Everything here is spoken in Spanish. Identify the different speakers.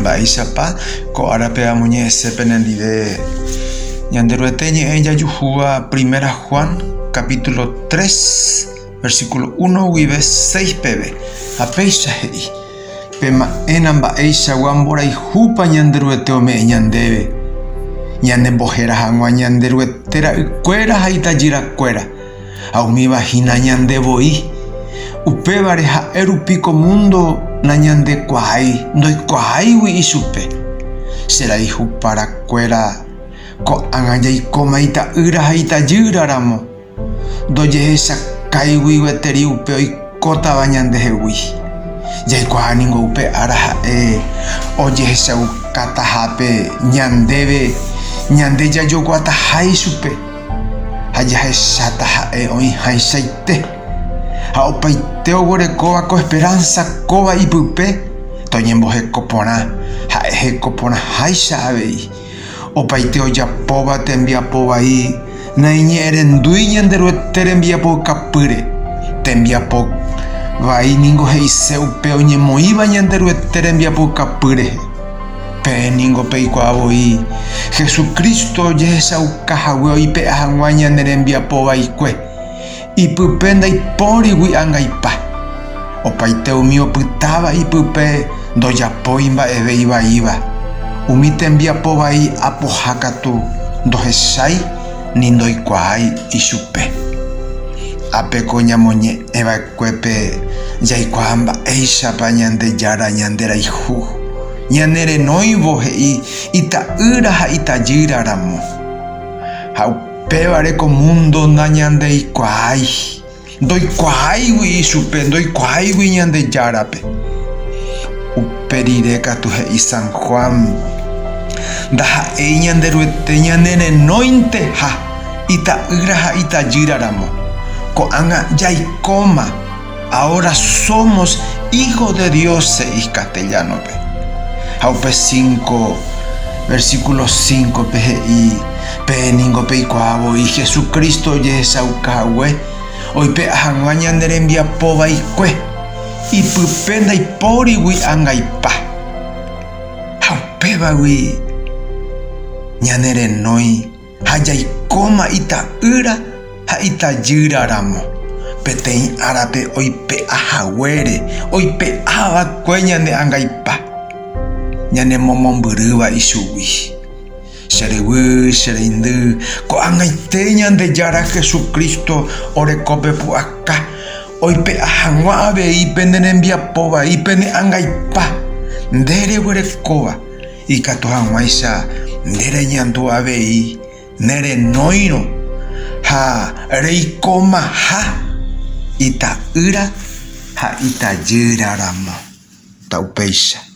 Speaker 1: Baisapa ko arape amuñe sepenendide ñanderueteñe ella yuhua Primera Juan capítulo 3 versículo 1 wibe 6 pebe apeisha hei pema enamba eisha wambora ihupa ñanderueteo me ñandebe ñandembojera hangua ñanderuetera cuera haitajira cuera aumi vagina ñandeboi upevare ha'érupiko mundo nañande kuahai ndoi kuahaiwi isupe será ihupara kuera ko'ág̃a jaikóma ita'ýra ha itajýraramo ndojehechakãigui gueteri upe oikótava ñandehegui jaikuaaningo upe ára ha'e ojehechaukátahápe ñandéve ñande jajoguatahái chupe ha jahecháta ha'e oĩhãichaite ha opaite oguerekóva ko esperanza kóva ipype toñembohekoporã ha'e hekoporãháicha avei opaite ojapóva tembiapo vai naiñe'ẽrendúi ñanderuete rembiapo kapýre tembiapo vai ningo he'ise upe oñemoĩva ñanderuete rembiapo kapýrehe peningo peikuaavoi Jesucristo ojehechaukahague oipe'a hag̃ua ñane rembiapo vaikue ipype ndaipórigui ãngaipa opaite umi opytáva ipype ndojapói mba'eve ivaíva umi tembiapo vai apohákatu ndohechái ni ndoikuaái ichupe ápeko ñamoñe'ẽva'ekuépe jaikuaa mba'éichapa ñandejára ñanderaihu ñanerenóivo he'i ita'ýra ha itajýraramo ha upévareko mundo nañandeikuaái ndoikuaáigui ichupe ndoikuaáigui ñandejárape uperire katu he'i San Juan ndaha'éi ñanderuete ñanerenóinte ha ita'ýra ha itajýraramo ko'ág̃a jaikóma ahora somos hijos de Dios se'i castellanope ha upe 5 versículo 5 pe he'i peningo peikuaavoi Jesucristo ojehechaukahague oipe'a hag̃ua ñane rembiapo vaikue ipype ndaipórigui ãngaipa ha upévagui ñanerenói ha jaikóma ita'ýra ha itajýraramo peteĩ árape oipe'ahaguére oipe'avakue ñane ãngaipa ñanemomombyryva ichugui cheryvy chereindy ko'ag̃aite ñandejára Jesucristo orekópe pu'aka oipe'a hag̃ua avei pene rembiapo vai pene ãngaipa ndereguerekóva ikatu hag̃uáicha ndereñandu avei nerenóirõ ha reikómaha ita'ýra ha itajýraramo ta upéicha.